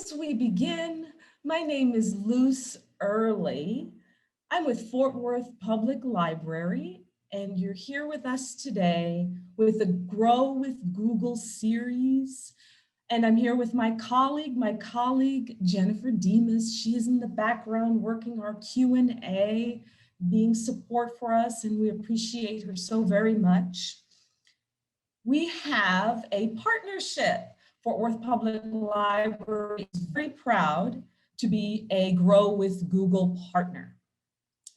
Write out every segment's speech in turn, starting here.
As we begin, my name is Luce Early. I'm with Fort Worth Public Library, and you're here with us today with the Grow with Google series. And I'm here with my colleague Jennifer Demas. She is in the background working our Q&A, being support for us, and we appreciate her so very much. We have a partnership. Fort Worth Public Library is very proud to be a Grow with Google partner.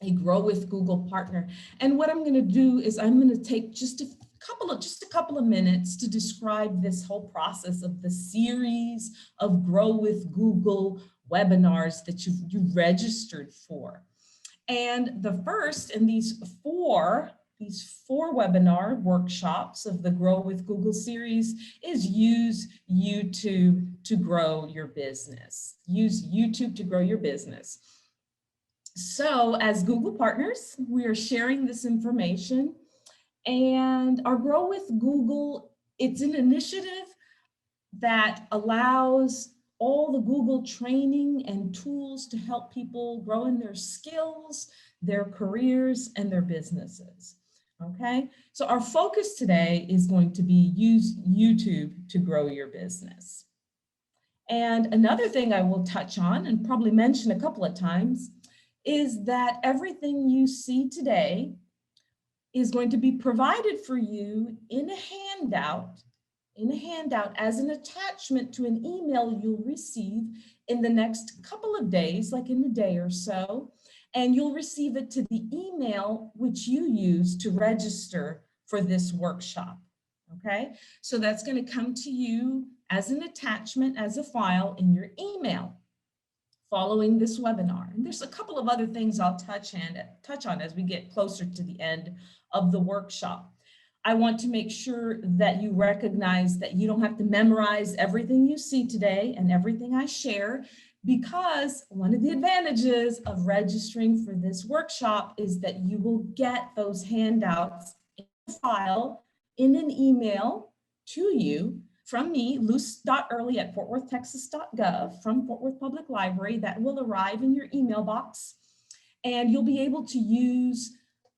A Grow with Google partner. And what I'm going to do is I'm going to take just a couple of minutes to describe this whole process of the series of Grow with Google webinars that you've registered for. And the first in these four webinar workshops of the Grow with Google series is use YouTube to grow your business. Use YouTube to grow your business. So as Google partners, we are sharing this information, and our Grow with Google, it's an initiative that allows all the Google training and tools to help people grow in their skills, their careers, and their businesses. Okay, so our focus today is going to be use YouTube to grow your business. And another thing I will touch on and probably mention a couple of times is that everything you see today is going to be provided for you in a handout as an attachment to an email you'll receive in the next couple of days, like in a day or so. And you'll receive it to the email which you use to register for this workshop, okay? So that's going to come to you as an attachment, as a file in your email following this webinar. And there's a couple of other things I'll touch on as we get closer to the end of the workshop. I want to make sure that you recognize that you don't have to memorize everything you see today and everything I share, because one of the advantages of registering for this workshop is that you will get those handouts in a file in an email to you from me, luce.early@fortworthtexas.gov, from Fort Worth Public Library. That will arrive in your email box, and you'll be able to use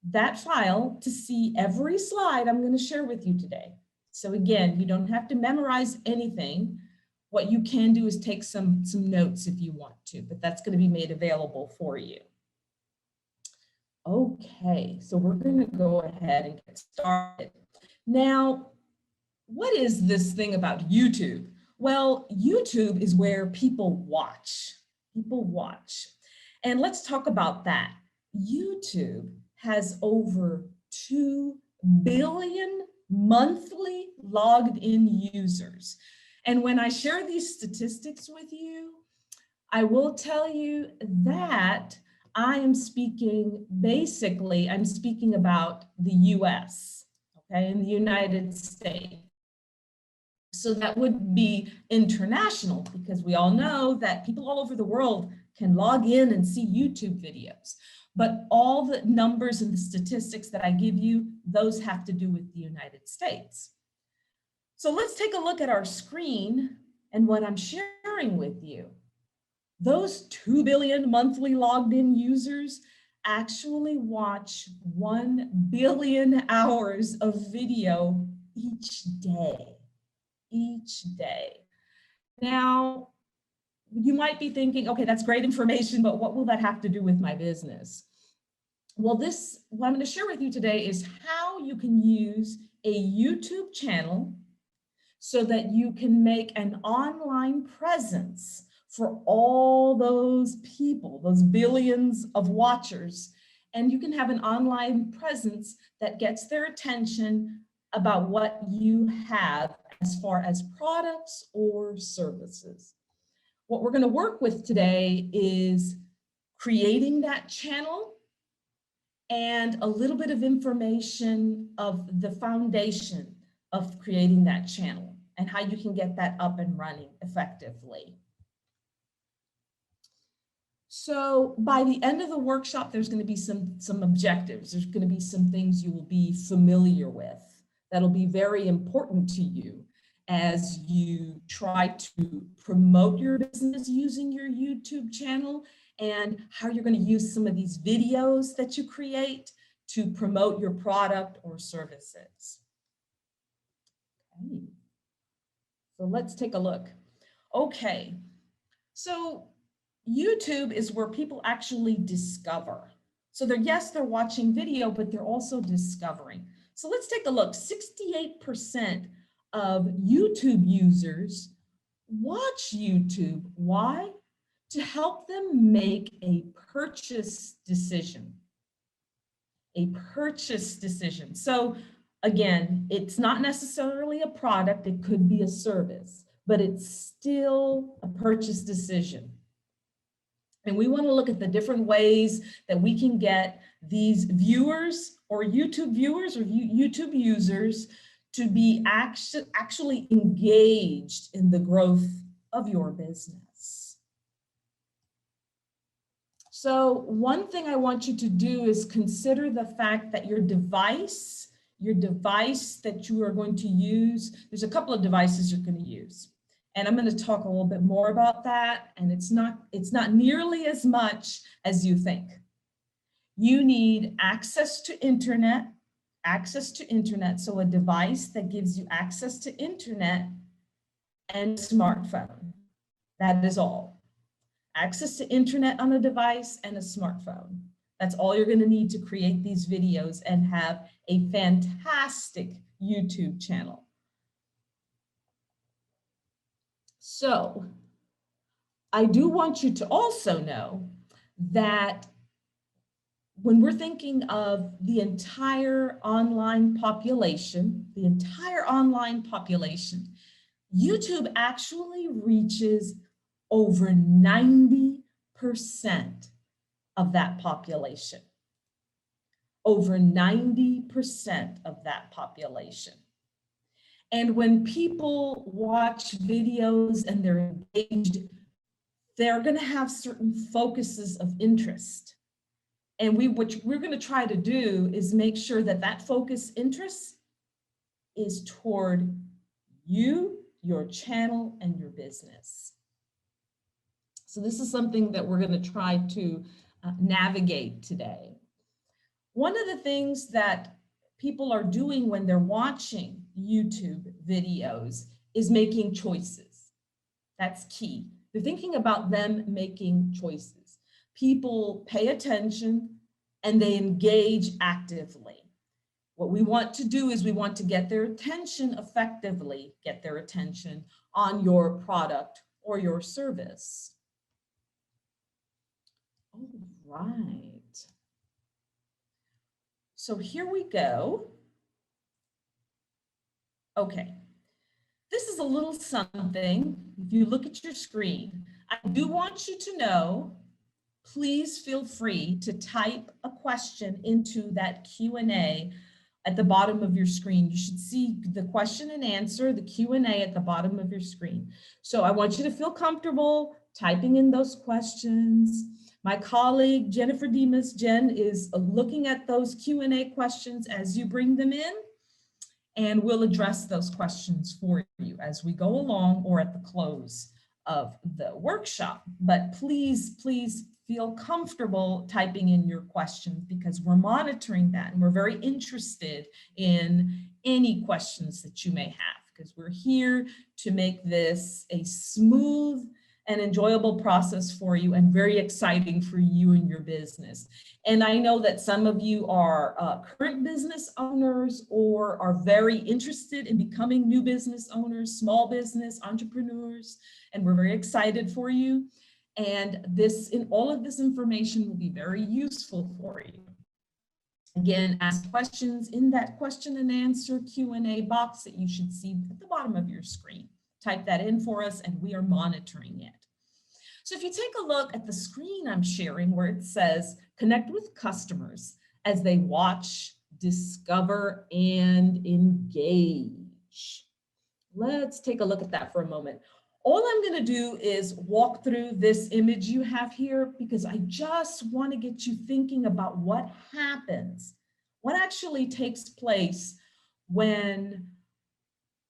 that file to see every slide I'm going to share with you today. So again, you don't have to memorize anything. What you can do is take some notes if you want to, but that's going to be made available for you. Okay, so we're going to go ahead and get started. Now, what is this thing about YouTube? Well, YouTube is where people watch. And let's talk about that. YouTube has over 2 billion monthly logged in users. And when I share these statistics with you, I will tell you that I'm speaking about the US, okay, in the United States. So that would be international, because we all know that people all over the world can log in and see YouTube videos. But all the numbers and the statistics that I give you, those have to do with the United States. So let's take a look at our screen and what I'm sharing with you. Those 2 billion monthly logged in users actually watch 1 billion hours of video each day. Now, you might be thinking, okay, that's great information, but what will that have to do with my business? Well, what I'm going to share with you today is how you can use a YouTube channel so that you can make an online presence for all those people, those billions of watchers, and you can have an online presence that gets their attention about what you have as far as products or services. What we're going to work with today is creating that channel and a little bit of information of the foundation of creating that channel and how you can get that up and running effectively. So by the end of the workshop, there's going to be some objectives. There's going to be some things you will be familiar with that'll be very important to you. as you try to promote your business using your YouTube channel, and how you're going to use some of these videos that you create to promote your product or services. Okay. So let's take a look. Okay, so YouTube is where people actually discover. So yes, they're watching video, but they're also discovering. So let's take a look. 68% of YouTube users watch YouTube. Why? To help them make a purchase decision. A purchase decision. So again, it's not necessarily a product, it could be a service, but it's still a purchase decision. And we want to look at the different ways that we can get these viewers or YouTube viewers or YouTube users to be actually engaged in the growth of your business. So one thing I want you to do is consider the fact that your device that you are going to use, there's a couple of devices you're going to use. And I'm going to talk a little bit more about that. And it's not nearly as much as you think. You need access to internet. So a device that gives you access to internet and smartphone. That is all. Access to internet on a device and a smartphone. That's all you're going to need to create these videos and have a fantastic YouTube channel. So I do want you to also know that when we're thinking of the entire online population, YouTube actually reaches over 90% of that population. Over 90% of that population. And when people watch videos and they're engaged, they're going to have certain focuses of interest. And what we're going to try to do is make sure that that focus interest is toward you, your channel, and your business. So this is something that we're going to try to navigate today. One of the things that people are doing when they're watching YouTube videos is making choices. That's key. They're thinking about them making choices. People pay attention and they engage actively. What we want to do is we want to get their attention effectively, get their attention on your product or your service. All right. So here we go. Okay. This is a little something. If you look at your screen, I do want you to know, please feel free to type a question into that Q&A at the bottom of your screen. You should see the question and answer, the Q&A at the bottom of your screen. So I want you to feel comfortable typing in those questions. My colleague, Jennifer Demas, Jen, is looking at those Q&A questions as you bring them in, and we'll address those questions for you as we go along or at the close of the workshop. But please, please feel comfortable typing in your questions because we're monitoring that and we're very interested in any questions that you may have because we're here to make this a smooth and enjoyable process for you and very exciting for you and your business. And I know that some of you are current business owners or are very interested in becoming new business owners, small business entrepreneurs, and we're very excited for you. And all of this information will be very useful for you. Again, ask questions in that question and answer Q&A box that you should see at the bottom of your screen. Type that in for us and we are monitoring it. So if you take a look at the screen I'm sharing where it says connect with customers as they watch, discover, and engage. Let's take a look at that for a moment. All I'm going to do is walk through this image you have here because I just want to get you thinking about what happens, what actually takes place when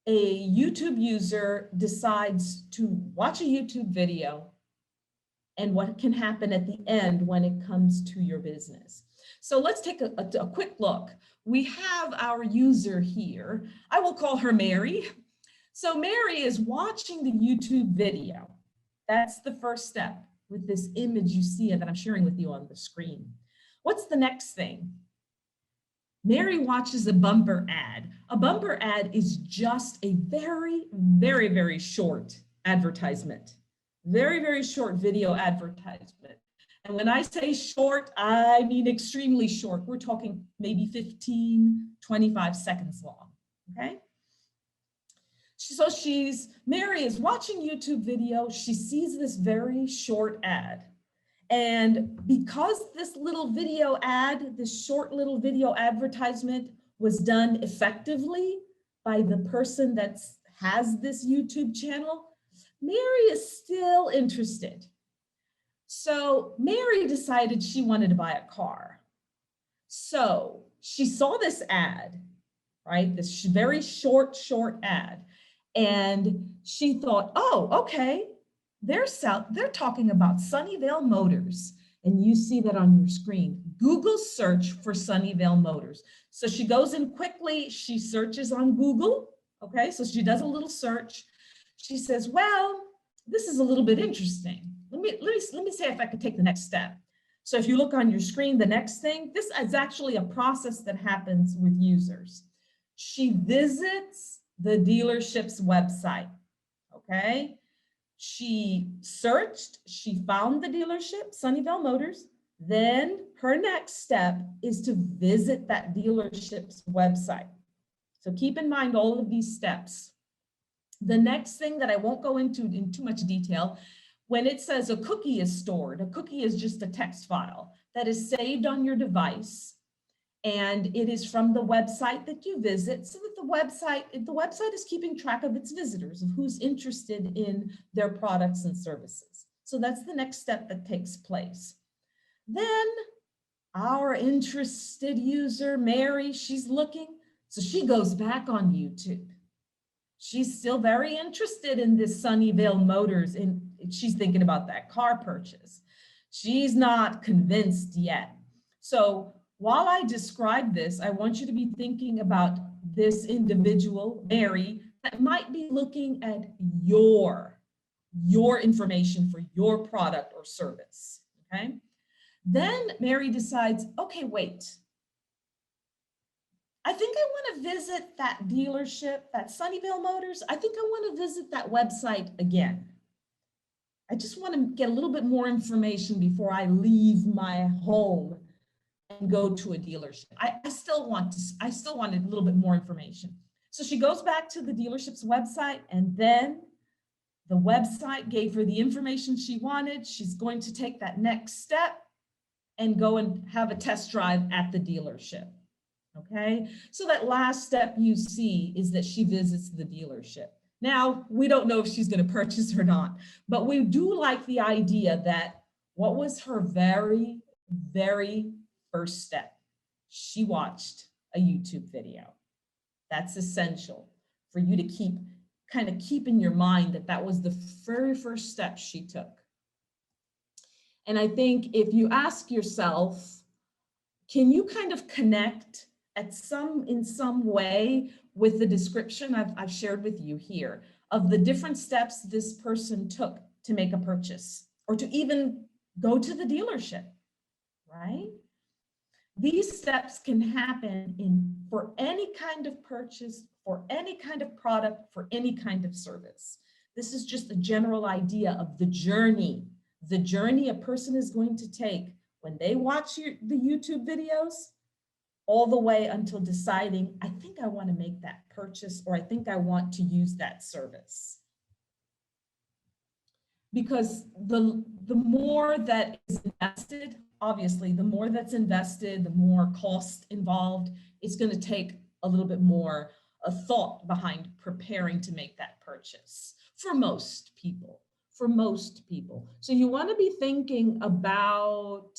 a YouTube user decides to watch a YouTube video and what can happen at the end when it comes to your business. So let's take a quick look. We have our user here. I will call her Mary. So Mary is watching the YouTube video. That's the first step with this image you see that I'm sharing with you on the screen. What's the next thing? Mary watches a bumper ad. A bumper ad is just a very, very, very short advertisement. Very, very short video advertisement. And when I say short, I mean extremely short. We're talking maybe 15, 25 seconds long, okay? So Mary is watching YouTube video. She sees this very short ad. And because this little video ad, this short little video advertisement was done effectively by the person that has this YouTube channel, Mary is still interested. So Mary decided she wanted to buy a car. So she saw this ad, right? This very short ad. And she thought, oh, okay, they're talking about Sunnyvale Motors. And you see that on your screen. Google search for Sunnyvale Motors. So she goes in quickly, she searches on Google, okay? So she does a little search. She says, well, this is a little bit interesting. Let me say if I could take the next step. So if you look on your screen, the next thing, this is actually a process that happens with users. She visits the dealership's website, okay? She searched, she found the dealership, Sunnyvale Motors. Then her next step is to visit that dealership's website. So keep in mind all of these steps. The next thing that I won't go into in too much detail, when it says a cookie is stored, a cookie is just a text file that is saved on your device. And it is from the website that you visit, so that the website is keeping track of its visitors, of who's interested in their products and services. So that's the next step that takes place. Then our interested user, Mary, she's looking, so she goes back on YouTube. She's still very interested in this Sunnyvale Motors, and she's thinking about that car purchase. She's not convinced yet. So while I describe this, I want you to be thinking about this individual, Mary, that might be looking at your information for your product or service, okay? Then Mary decides, okay, wait. I think I want to visit that dealership, that Sunnyvale Motors. I think I want to visit that website again. I just want to get a little bit more information before I leave my home and go to a dealership. I still wanted a little bit more information. So she goes back to the dealership's website, and then the website gave her the information she wanted. She's going to take that next step and go and have a test drive at the dealership. Okay, so that last step you see is that she visits the dealership. Now, we don't know if she's going to purchase or not, but we do like the idea that what was her very, very first step? She watched a YouTube video. That's essential for you to kind of keep in your mind that that was the very first step she took. And I think if you ask yourself, can you kind of connect in some way with the description I've shared with you here of the different steps this person took to make a purchase or to even go to the dealership, right? These steps can happen for any kind of purchase, for any kind of product, for any kind of service. This is just a general idea of the journey a person is going to take when they watch the YouTube videos, all the way until deciding, I think I want to make that purchase, or I think I want to use that service. Because the more that is invested, obviously, the more that's invested, the more cost involved, it's going to take a little bit more thought behind preparing to make that purchase for most people. So you want to be thinking about,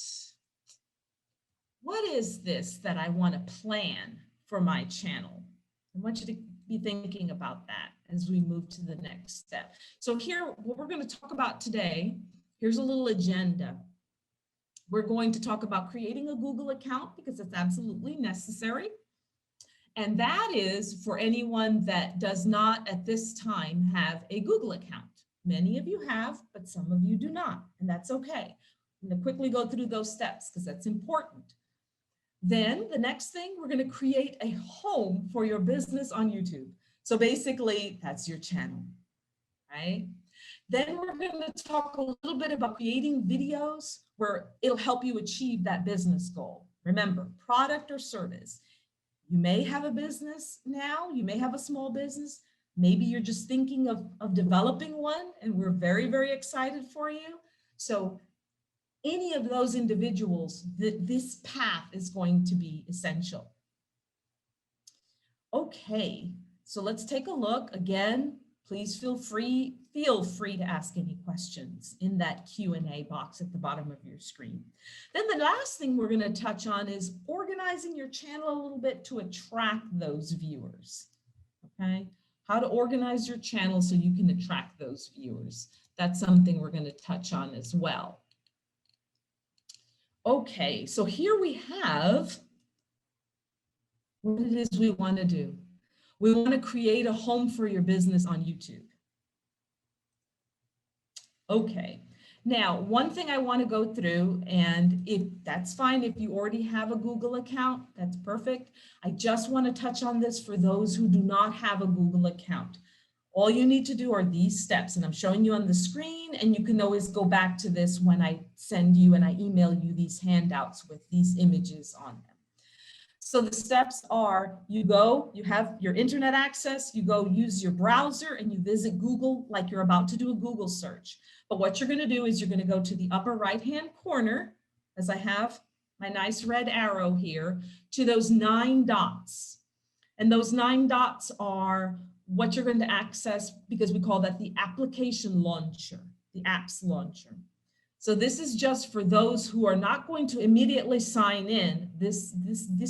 what is this that I want to plan for my channel? I want you to be thinking about that as we move to the next step. So here, what we're going to talk about today, here's a little agenda. We're going to talk about creating a Google account because it's absolutely necessary. And that is for anyone that does not at this time have a Google account. Many of you have, but some of you do not, and that's okay. I'm going to quickly go through those steps because that's important. Then the next thing, we're going to create a home for your business on YouTube. So basically, that's your channel, right? Then we're going to talk a little bit about creating videos where it'll help you achieve that business goal. Remember, product or service. You may have a business now, you may have a small business. Maybe you're just thinking of developing one, and we're very, very excited for you. So any of those individuals, this path is going to be essential. Okay, so let's take a look. Again, please feel free to ask any questions in that Q&A box at the bottom of your screen. Then the last thing we're going to touch on is organizing your channel a little bit to attract those viewers. Okay, how to organize your channel so you can attract those viewers. That's something we're going to touch on as well. Okay, so here we have what it is we want to do. We want to create a home for your business on YouTube. Okay, now one thing I want to go through, and if that's fine, if you already have a Google account, that's perfect. I just want to touch on this for those who do not have a Google account. All you need to do are these steps, and I'm showing you on the screen, and you can always go back to this when I send you and I email you these handouts with these images on them. So the steps are, you have your internet access, you go use your browser and you visit Google like you're about to do a Google search. But what you're going to do is you're going to go to the upper right-hand corner, as I have my nice red arrow here, to those 9 dots. And those 9 dots are what you're going to access, because we call that the application launcher, the apps launcher. So this is just for those who are not going to immediately sign in. This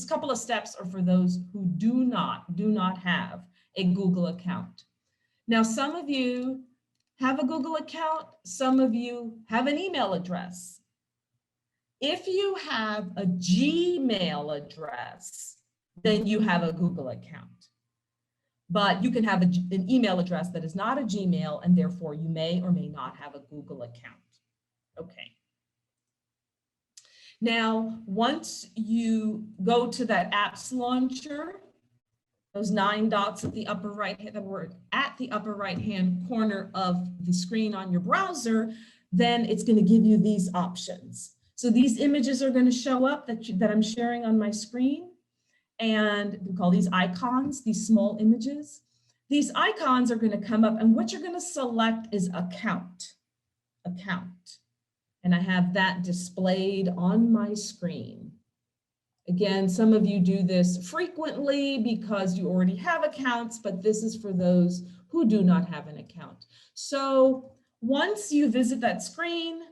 couple of steps are for those who do not have a Google account. Now, some of you have a Google account, some of you have an email address. If you have a Gmail address, then you have a Google account. But you can have an email address that is not a Gmail, and therefore you may or may not have a Google account. Okay. Now, once you go to that apps launcher, those 9 dots at the upper right hand corner of the screen on your browser, then it's going to give you these options. So these images are going to show up that I'm sharing on my screen, and we call these icons, these small images. These icons are going to come up, and what you're going to select is account. And I have that displayed on my screen. Again, some of you do this frequently because you already have accounts, but this is for those who do not have an account. So once you visit that screen,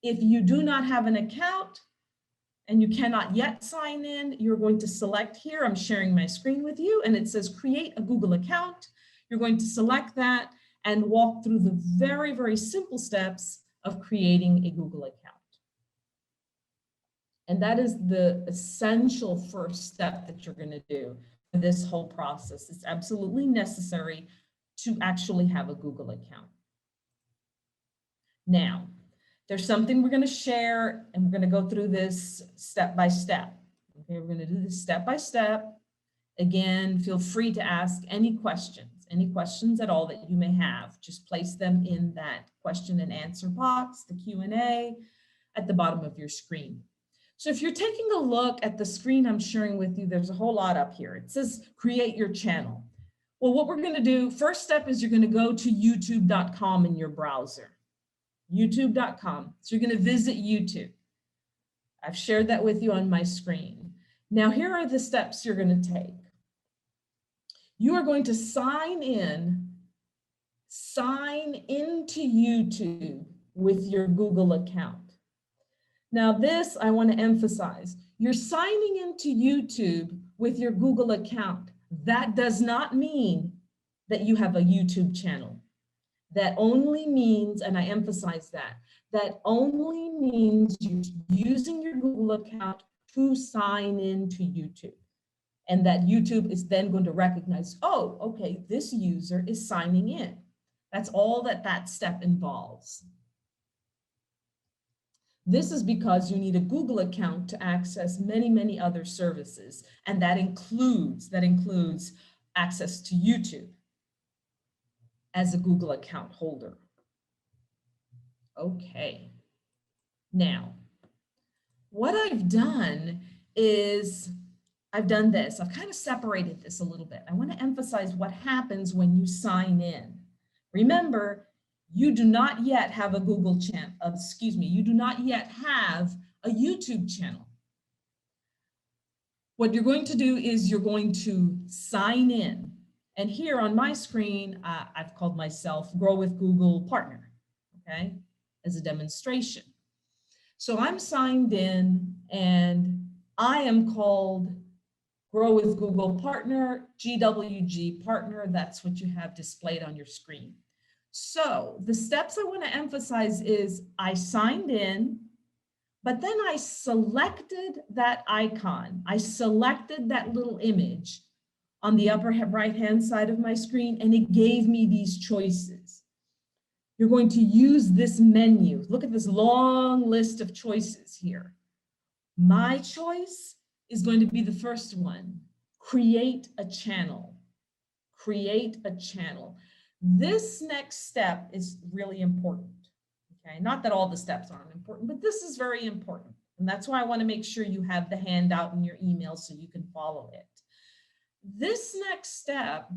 if you do not have an account and you cannot yet sign in, you're going to select here, I'm sharing my screen with you, and it says create a Google account. You're going to select that and walk through the very, very simple steps of creating a Google account. And that is the essential first step that you're going to do for this whole process. It's absolutely necessary to actually have a Google account. Now, there's something we're going to share, and we're going to go through this step by step. Okay, we're going to do this step by step. Again, feel free to ask any questions at all that you may have. Just place them in that question and answer box, the Q&A at the bottom of your screen. So if you're taking a look at the screen I'm sharing with you, there's a whole lot up here. It says create your channel. Well, what we're going to do, first step is you're going to go to youtube.com in your browser. youtube.com. So you're going to visit YouTube. I've shared that with you on my screen. Now, here are the steps you're going to take. You are going to sign into YouTube with your Google account. Now this, I want to emphasize, you're signing into YouTube with your Google account. That does not mean that you have a YouTube channel. That only means, and I emphasize that, that only means you're using your Google account to sign into YouTube. And that YouTube is then going to recognize, oh, okay, this user is signing in. That's all that that step involves. This is because you need a Google account to access many, many other services. And that includes access to YouTube as a Google account holder. Okay. Now, what I've done is I've done this. I've kind of separated this a little bit. I want to emphasize what happens when you sign in. Remember, you do not yet have a Google channel, you do not yet have a YouTube channel. What you're going to do is you're going to sign in. And here on my screen, I've called myself Grow with Google Partner, okay, as a demonstration. So I'm signed in and I am called Grow with Google Partner, GWG Partner. That's what you have displayed on your screen. So the steps I want to emphasize is I signed in, but then I selected that icon. I selected that little image on the upper right-hand side of my screen, and it gave me these choices. You're going to use this menu. Look at this long list of choices here. My choice is going to be the first one, create a channel. Create a channel. This next step is really important, okay? Not that all the steps aren't important, but this is very important. And that's why I want to make sure you have the handout in your email so you can follow it. This next step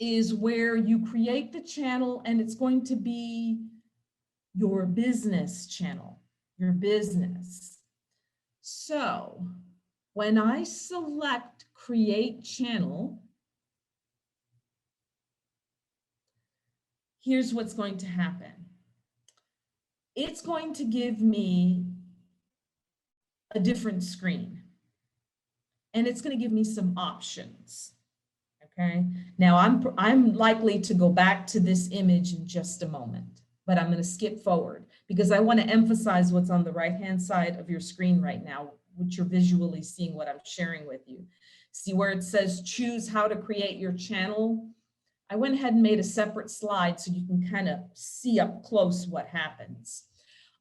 is where you create the channel, and it's going to be your business channel, your business. So when I select create channel, here's what's going to happen. It's going to give me a different screen, and it's going to give me some options. Okay. Now I'm likely to go back to this image in just a moment, but I'm going to skip forward because I want to emphasize what's on the right-hand side of your screen right now, which you're visually seeing what I'm sharing with you. See where it says choose how to create your channel? I went ahead and made a separate slide so you can kind of see up close what happens.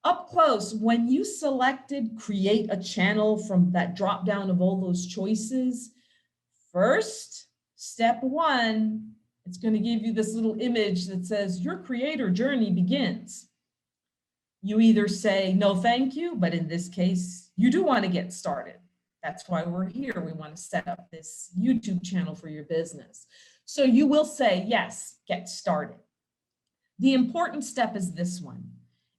Up close, when you selected create a channel from that drop down of all those choices, first, step one, it's going to give you this little image that says your creator journey begins. You either say no thank you, but in this case, you do want to get started. That's why we're here. We want to set up this YouTube channel for your business. So you will say, yes, get started. The important step is this one.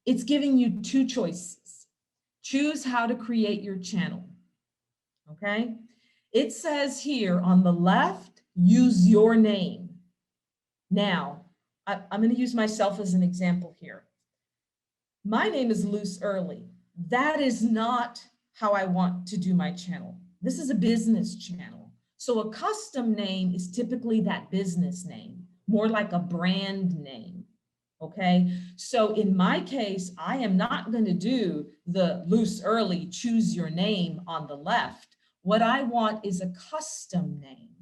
It's giving you two choices. Choose how to create your channel, okay? It says here on the left, use your name. Now, I'm going to use myself as an example here. My name is Luce Early. That is not how I want to do my channel. This is a business channel. So a custom name is typically that business name, more like a brand name. Okay, so in my case, I am not going to do the Luce Early, choose your name on the left. What I want is a custom name,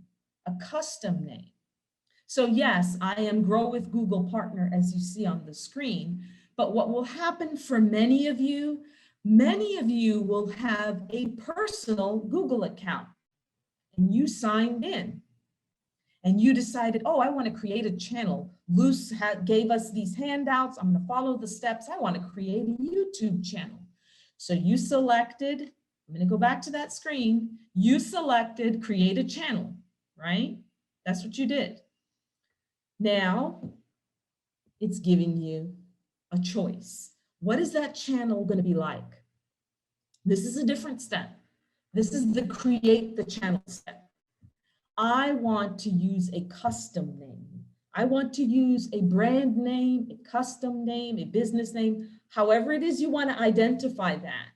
a custom name. So yes, I am Grow with Google Partner, as you see on the screen, but what will happen for many of you will have a personal Google account, and you signed in. And you decided, oh, I want to create a channel. Luce gave us these handouts. I'm going to follow the steps. I want to create a YouTube channel. So you selected, I'm going to go back to that screen. You selected create a channel, right? That's what you did. Now it's giving you a choice. What is that channel going to be like? This is a different step. This is the create the channel step. I want to use a custom name. I want to use a brand name, a custom name, a business name, however it is you want to identify that.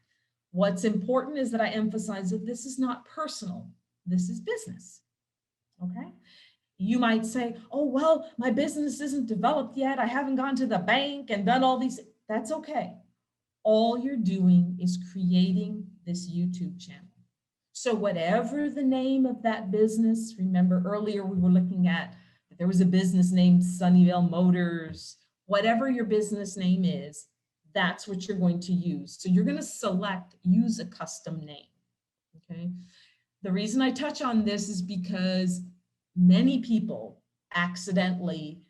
What's important is that I emphasize that this is not personal. This is business, okay? You might say, oh, well, my business isn't developed yet. I haven't gone to the bank and done all these. That's okay. All you're doing is creating this YouTube channel. So whatever the name of that business, remember earlier we were looking at, there was a business named Sunnyvale Motors, whatever your business name is, that's what you're going to use. So you're going to select use a custom name, okay? The reason I touch on this is because many people accidentally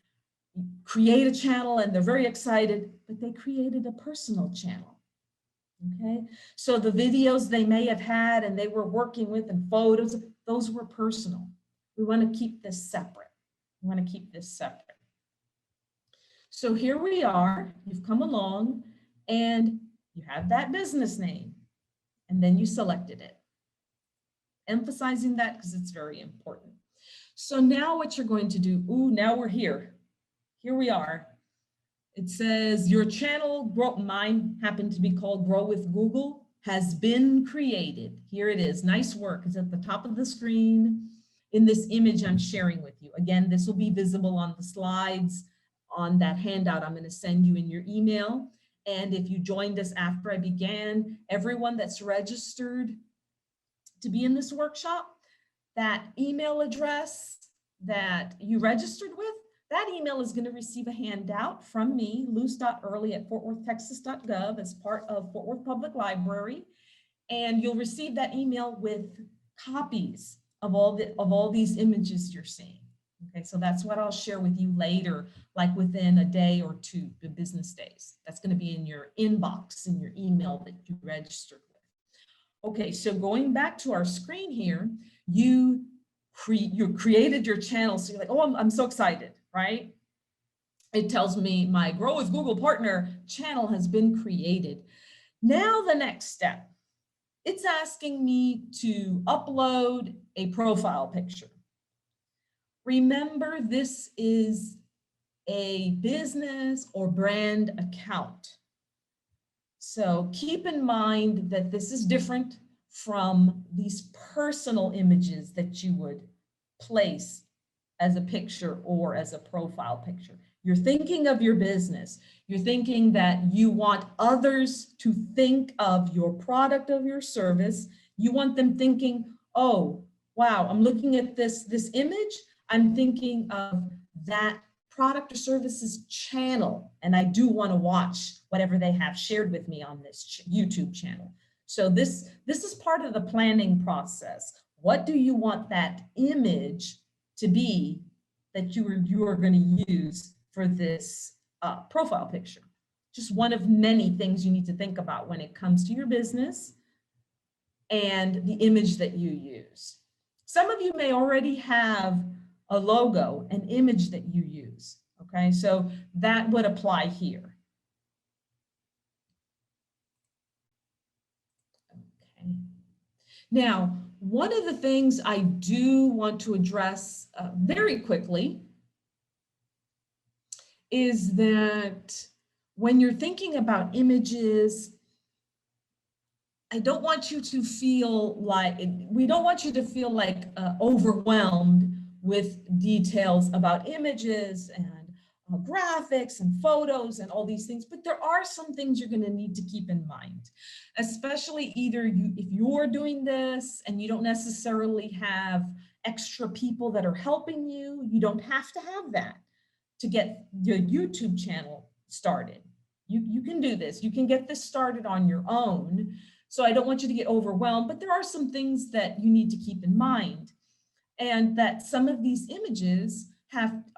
create a channel and they're very excited, but they created a personal channel. Okay, so the videos they may have had and they were working with and photos, those were personal. We want to keep this separate. We want to keep this separate. So here we are, you've come along and you have that business name and then you selected it. Emphasizing that because it's very important. So now what you're going to do, now we're here. Here we are. It says your channel, mine happened to be called Grow with Google, has been created. Here it is. Nice work. It's at the top of the screen in this image I'm sharing with you. Again, this will be visible on the slides on that handout I'm going to send you in your email. And if you joined us after I began, everyone that's registered to be in this workshop, that email address that you registered with, that email is going to receive a handout from me, luce.early@fortworthtexas.gov as part of Fort Worth Public Library. And you'll receive that email with copies of all these images you're seeing. Okay, so that's what I'll share with you later, like within a day or two, the business days. That's going to be in your inbox, in your email that you registered with. Okay, so going back to our screen here, you created your channel. So you're like, oh, I'm so excited, right? It tells me my Grow with Google Partner channel has been created. Now the next step, it's asking me to upload a profile picture. Remember, this is a business or brand account. So keep in mind that this is different from these personal images that you would place as a picture or as a profile picture. You're thinking of your business. You're thinking that you want others to think of your product, of your service. You want them thinking, oh, wow, I'm looking at this image. I'm thinking of that product or services channel, and I do want to watch whatever they have shared with me on this YouTube channel. So this is part of the planning process. What do you want that image to be that you are going to use for this profile picture? Just one of many things you need to think about when it comes to your business and the image that you use. Some of you may already have a logo, an image that you use. Okay, so that would apply here. Okay. Now, one of the things I do want to address very quickly is that when you're thinking about images, I don't want you to feel like, we don't want you to feel like overwhelmed with details about images and graphics and photos and all these things, but there are some things you're going to need to keep in mind, especially if you're doing this and you don't necessarily have extra people that are helping you. You don't have to have that to get your YouTube channel started. You can do this. You can get this started on your own. So I don't want you to get overwhelmed, but there are some things that you need to keep in mind, and that some of these images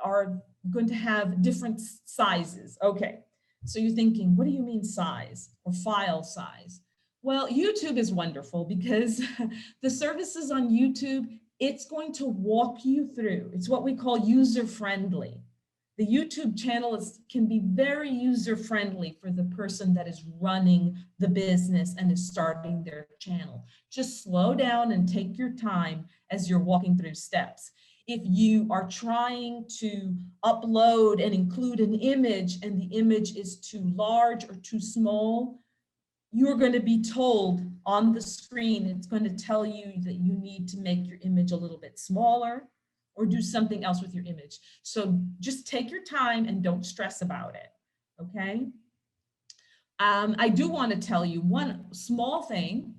are going to have different sizes. Okay, so you're thinking, what do you mean size or file size? Well, YouTube is wonderful because the services on YouTube, it's going to walk you through. It's what we call user-friendly. The YouTube channel can be very user-friendly for the person that is running the business and is starting their channel. Just slow down and take your time as you're walking through steps. If you are trying to upload and include an image and the image is too large or too small, you're going to be told on the screen, it's going to tell you that you need to make your image a little bit smaller or do something else with your image. So just take your time and don't stress about it, okay? I do want to tell you one small thing,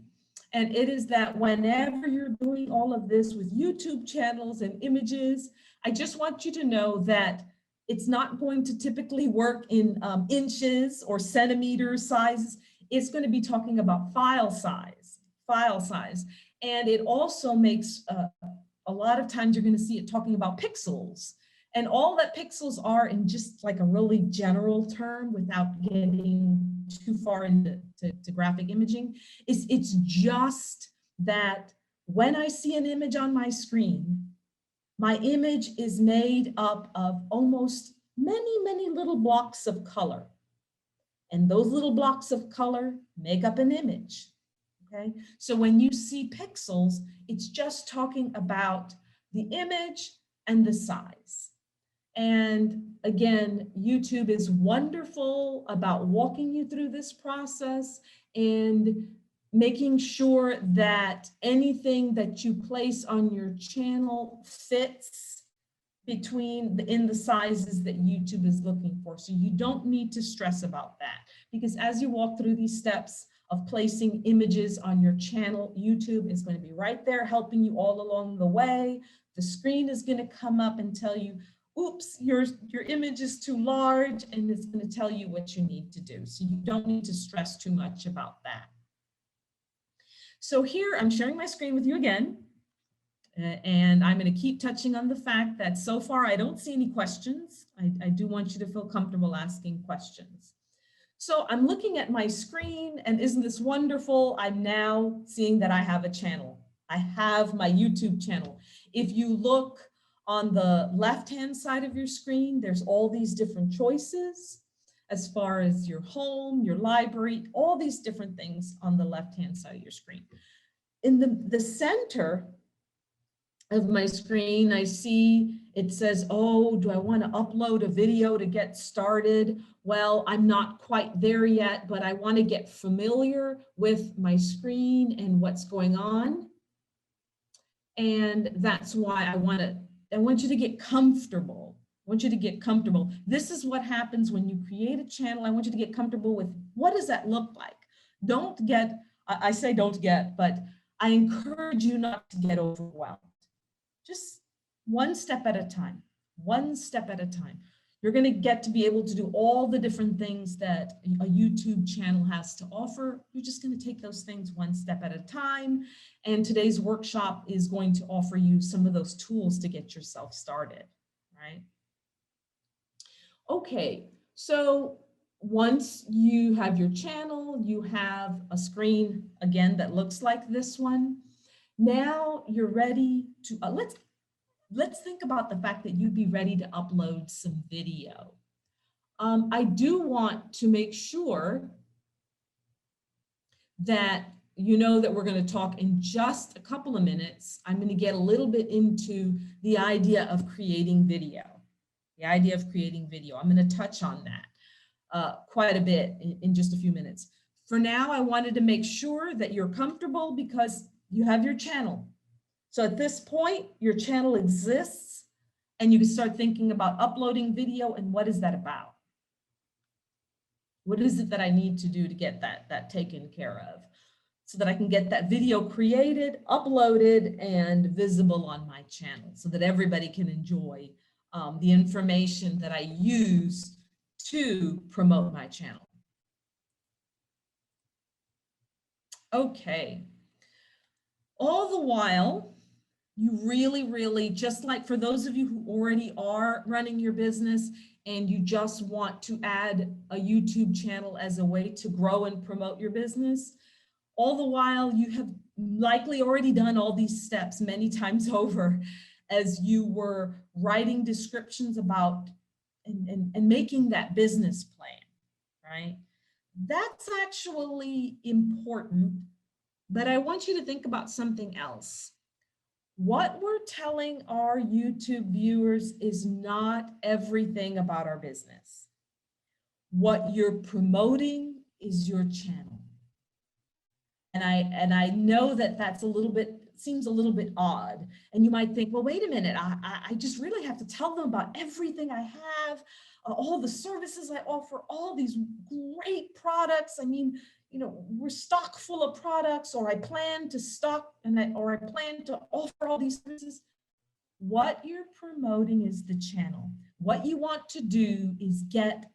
and it is that whenever you're doing all of this with YouTube channels and images, I just want you to know that it's not going to typically work in inches or centimeter sizes. It's going to be talking about file size. And it also makes, a lot of times you're going to see it talking about pixels. And all that pixels are, in just like a really general term without getting too far into graphic imaging, is it's just that when I see an image on my screen, my image is made up of almost many little blocks of color. And those little blocks of color make up an image, okay? So when you see pixels, it's just talking about the image and the size. And again, YouTube is wonderful about walking you through this process and making sure that anything that you place on your channel fits in the sizes that YouTube is looking for. So you don't need to stress about that, because as you walk through these steps of placing images on your channel, YouTube is going to be right there helping you all along the way. The screen is going to come up and tell you, oops, your image is too large, and it's going to tell you what you need to do. So you don't need to stress too much about that. So here I'm sharing my screen with you again, and I'm going to keep touching on the fact that so far I don't see any questions. I do want you to feel comfortable asking questions. So I'm looking at my screen, and isn't this wonderful? I'm now seeing that I have a channel. I have my YouTube channel. If you look on the left-hand side of your screen, there's all these different choices as far as your home, your library, all these different things on the left-hand side of your screen. In the center of my screen, I see it says, oh, do I want to upload a video to get started? Well, I'm not quite there yet, but I want to get familiar with my screen and what's going on. And that's why I want you to get comfortable. I want you to get comfortable. This is what happens when you create a channel. I want you to get comfortable with, what does that look like? Don't get, I say don't get, but I encourage you not to get overwhelmed. Just one step at a time, one step at a time. You're going to get to be able to do all the different things that a YouTube channel has to offer. You're just going to take those things one step at a time. And today's workshop is going to offer you some of those tools to get yourself started, right? Okay, so once you have your channel, you have a screen, again, that looks like this one. Now you're ready to, let's think about the fact that you'd be ready to upload some video. I do want to make sure that you know that we're going to talk in just a couple of minutes. I'm going to get a little bit into the idea of creating video. I'm going to touch on that quite a bit in just a few minutes. For now, I wanted to make sure that you're comfortable because you have your channel. So at this point, your channel exists, and you can start thinking about uploading video, and what is that about? What is it that I need to do to get that taken care of so that I can get that video created, uploaded, and visible on my channel so that everybody can enjoy the information that I use to promote my channel. Okay. All the while, you really, just like for those of you who already are running your business and you just want to add a YouTube channel as a way to grow and promote your business, all the while you have likely already done all these steps many times over as you were writing descriptions about and making that business plan, right? That's actually important, but I want you to think about something else. What we're telling our YouTube viewers is not everything about our business. What you're promoting is your channel. And I know that that's a little bit seems a little bit odd. And you might think, well, wait a minute, I just really have to tell them about everything I have, all the services I offer, all these great products. I mean, you know, we're stock full of products, or I plan to stock or I plan to offer all these services. What you're promoting is the channel. What you want to do is get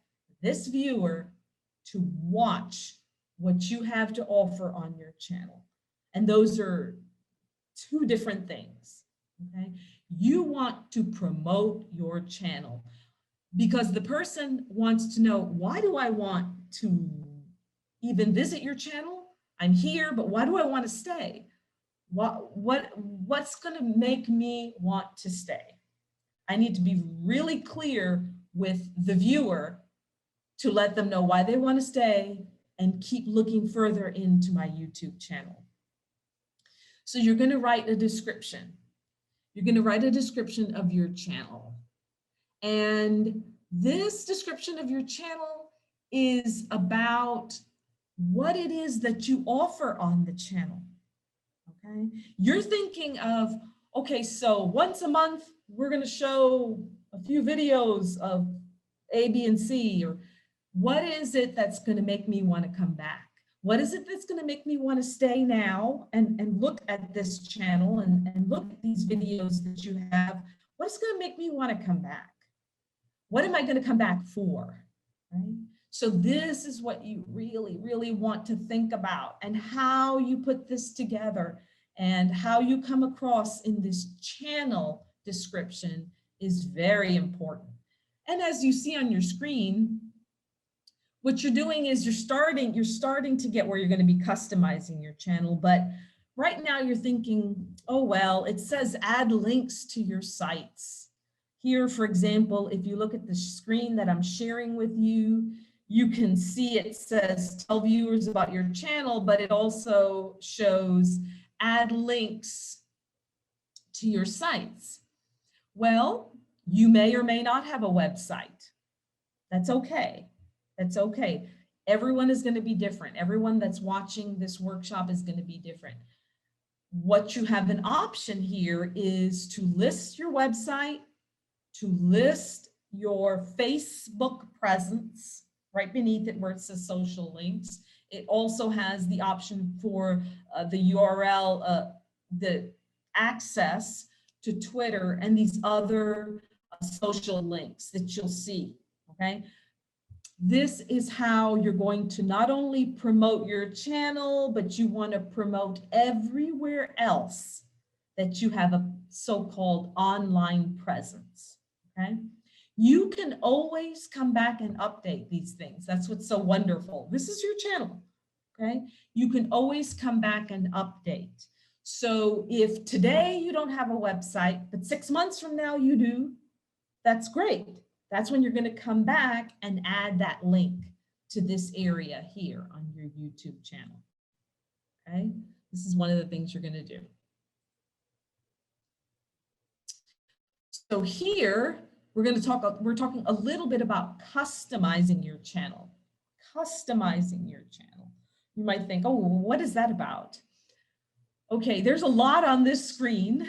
this viewer to watch what you have to offer on your channel. And those are two different things, okay? You want to promote your channel because the person wants to know, why do I want to even visit your channel? I'm here, but why do I want to stay? What's going to make me want to stay? I need to be really clear with the viewer to let them know why they want to stay and keep looking further into my YouTube channel. So you're going to write a description. You're going to write a description of your channel. And this description of your channel is about what it is that you offer on the channel. Okay, you're thinking of, okay, so once a month, we're going to show a few videos of A, B, and C, or what is it that's going to make me want to come back? What is it that's going to make me want to stay now and look at this channel and look at these videos that you have? What's going to make me want to come back? What am I going to come back for? Right? So this is what you really, really want to think about, and how you put this together and how you come across in this channel description is very important. And as you see on your screen, what you're doing is you're starting to get where you're going to be customizing your channel. But right now you're thinking, oh, well, it says add links to your sites. Here, for example, if you look at the screen that I'm sharing with you, you can see it says tell viewers about your channel, but it also shows add links to your sites. Well, you may or may not have a website. That's okay. That's okay. Everyone is going to be different. Everyone that's watching this workshop is going to be different. What you have an option here is to list your website, to list your Facebook presence right beneath it where it says social links. It also has the option for the URL, the access to Twitter and these other social links that you'll see, okay? This is how you're going to not only promote your channel, but you want to promote everywhere else that you have a so-called online presence, okay? You can always come back and update these things. That's what's so wonderful. This is your channel, okay? You can always come back and update. So if today you don't have a website, but 6 months from now you do, that's great. That's when you're going to come back and add that link to this area here on your YouTube channel, okay? This is one of the things you're going to do. So here, we're talking a little bit about customizing your channel. Customizing your channel. You might think, oh, what is that about? Okay, there's a lot on this screen.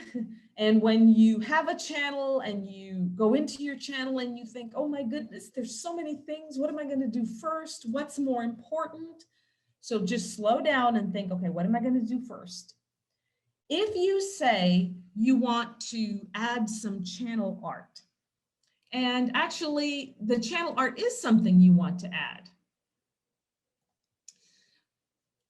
And when you have a channel and you go into your channel and you think, oh my goodness, there's so many things. What am I going to do first? What's more important? So just slow down and think, okay, what am I going to do first? If you say you want to add some channel art, and actually the channel art is something you want to add,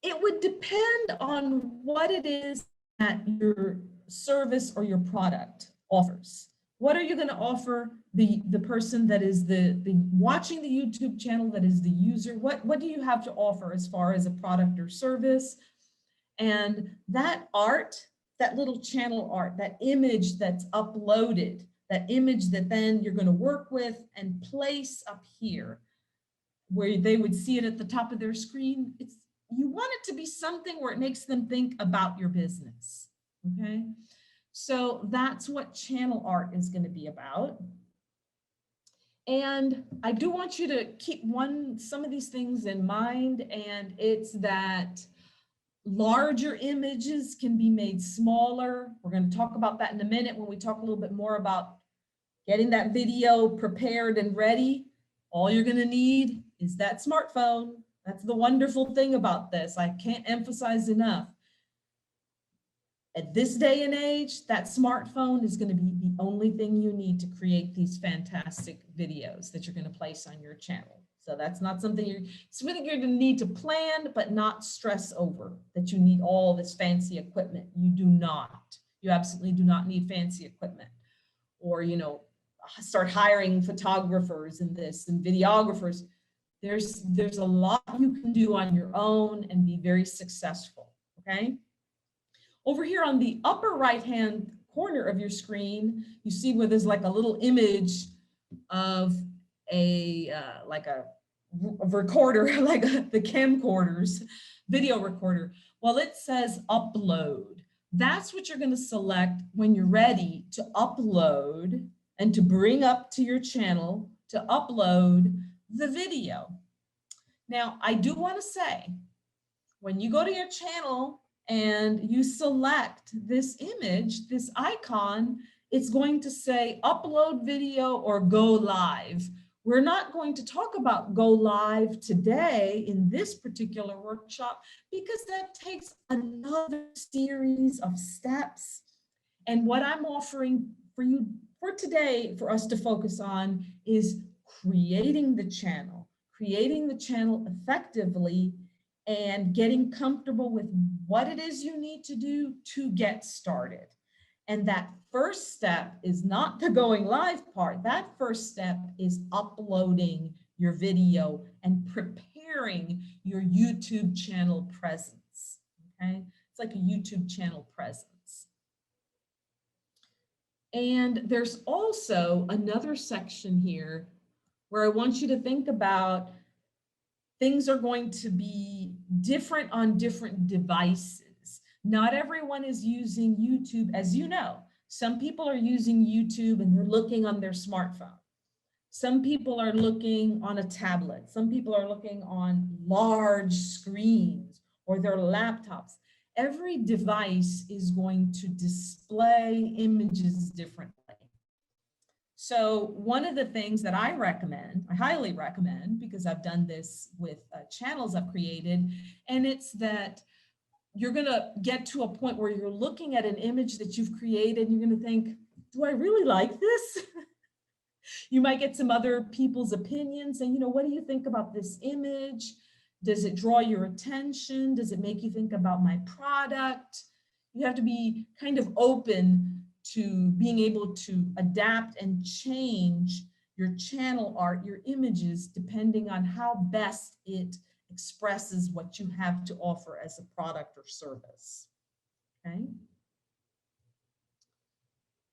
it would depend on what it is that your service or your product offers. What are you going to offer the person that is the watching the YouTube channel, that is the user? What do you have to offer as far as a product or service? And that art, that little channel art, that image that's uploaded, that image that then you're going to work with and place up here where they would see it at the top of their screen, you want it to be something where it makes them think about your business, okay? So that's what channel art is going to be about. And I do want you to keep some of these things in mind, and it's that Larger images can be made smaller. We're going to talk about that in a minute when we talk a little bit more about getting that video prepared and ready. All you're going to need is that smartphone. That's the wonderful thing about this. I can't emphasize enough. At this day and age, that smartphone is going to be the only thing you need to create these fantastic videos that you're going to place on your channel. So that's not something it's something you're going to need to plan, but not stress over, that you need all this fancy equipment. You do not. You absolutely do not need fancy equipment. Or, you know, start hiring photographers and this and videographers. There's a lot you can do on your own and be very successful, okay? Over here on the upper right-hand corner of your screen, you see where there's like a little image of a recorder, like the camcorders, video recorder. Well, it says upload. That's what you're going to select when you're ready to upload and to bring up to your channel to upload the video. Now, I do want to say, when you go to your channel and you select this image, this icon, it's going to say upload video or go live. We're not going to talk about go live today in this particular workshop because that takes another series of steps. And what I'm offering for you for today, for us to focus on, is creating the channel effectively and getting comfortable with what it is you need to do to get started. And that first step is not the going live part. That first step is uploading your video and preparing your YouTube channel presence, okay? It's like a YouTube channel presence. And there's also another section here where I want you to think about things are going to be different on different devices. Not everyone is using YouTube, as you know. Some people are using YouTube and they're looking on their smartphone. Some people are looking on a tablet. Some people are looking on large screens or their laptops. Every device is going to display images differently. So one of the things that I recommend, I highly recommend, because I've done this with channels I've created, and it's that you're going to get to a point where you're looking at an image that you've created and you're going to think, do I really like this? You might get some other people's opinions and, you know, what do you think about this image? Does it draw your attention? Does it make you think about my product? You have to be kind of open to being able to adapt and change your channel art, your images, depending on how best it expresses what you have to offer as a product or service, okay?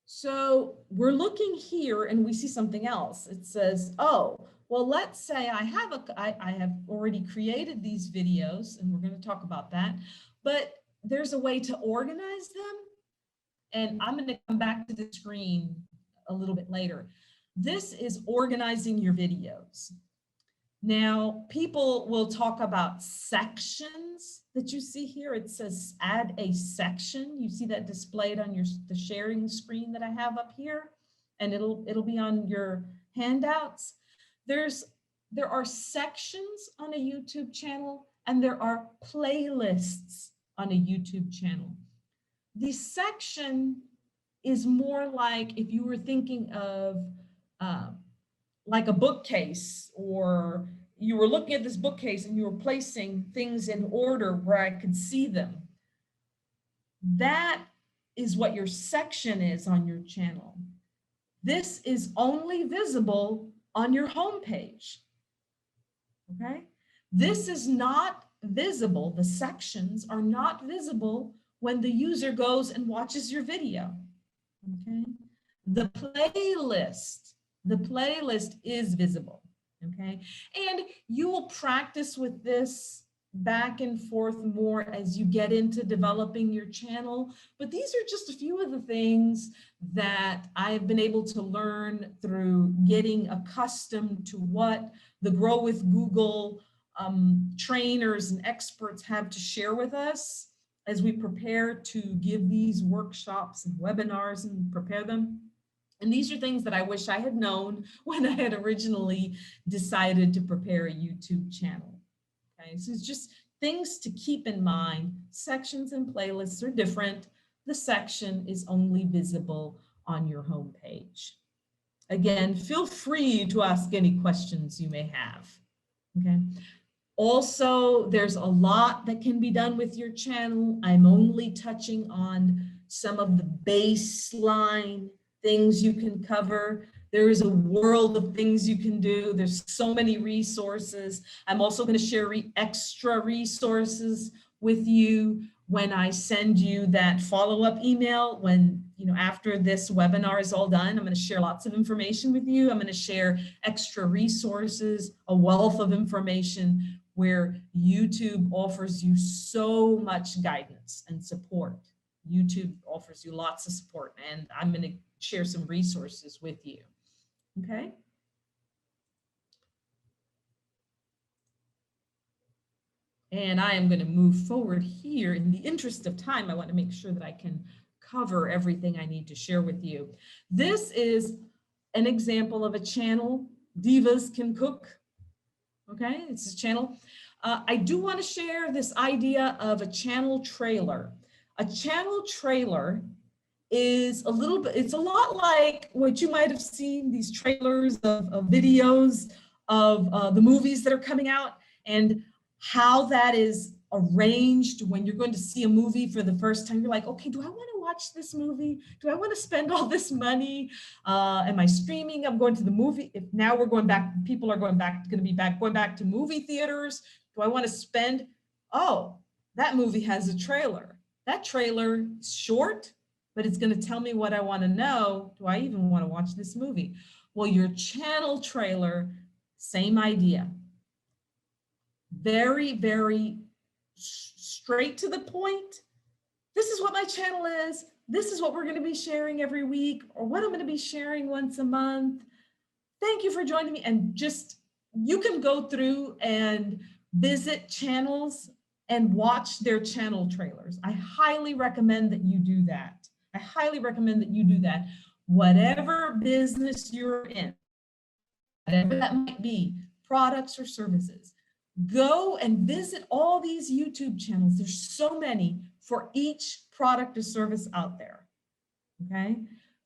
So we're looking here and we see something else. It says, oh, well, let's say I have already created these videos, and we're going to talk about that, but there's a way to organize them. And I'm going to come back to the screen a little bit later. This is organizing your videos. Now, people will talk about sections that you see here. It says add a section. You see that displayed on the sharing screen that I have up here, and it'll be on your handouts. There are sections on a YouTube channel, and there are playlists on a YouTube channel. The section is more like if you were thinking of like a bookcase, or you were looking at this bookcase and you were placing things in order where I could see them. That is what your section is on your channel. This is only visible on your homepage, okay? This is not visible, the sections are not visible when the user goes and watches your video, okay? The playlist is visible, okay? And you will practice with this back and forth more as you get into developing your channel, but these are just a few of the things that I've been able to learn through getting accustomed to what the Grow with Google trainers and experts have to share with us as we prepare to give these workshops and webinars and prepare them. And these are things that I wish I had known when I had originally decided to prepare a YouTube channel. Okay, so it's just things to keep in mind. Sections and playlists are different. The section is only visible on your homepage. Again, feel free to ask any questions you may have. Okay. Also, there's a lot that can be done with your channel. I'm only touching on some of the baseline things you can cover. There is a world of things you can do. There's so many resources. I'm also going to share extra resources with you when I send you that follow-up email. When, after this webinar is all done, I'm going to share lots of information with you. I'm going to share extra resources, a wealth of information where YouTube offers you so much guidance and support. YouTube offers you lots of support, and I'm going to share some resources with you. Okay. And I am going to move forward here. In the interest of time, I want to make sure that I can cover everything I need to share with you. This is an example of a channel. Divas Can Cook. Okay, it's a channel. I do want to share this idea of a channel trailer. A channel trailer is a little bit, it's a lot like what you might have seen, these trailers of videos of the movies that are coming out, and how that is arranged when you're going to see a movie for the first time. You're like, okay, do I want to watch this movie? Do I want to spend all this money? Am I streaming? I'm going to the movie. If now we're going back, people are going back to movie theaters. Do I want to spend? Oh, that movie has a trailer. That trailer is short, but it's going to tell me what I want to know. Do I even want to watch this movie? Well, your channel trailer, same idea. Very, very straight to the point. This is what my channel is. This is what we're going to be sharing every week, or what I'm going to be sharing once a month. Thank you for joining me. And just, you can go through and visit channels and watch their channel trailers. I highly recommend that you do that. I highly recommend that you do that. Whatever business you're in, whatever that might be, products or services, go and visit all these YouTube channels. There's so many for each product or service out there, okay?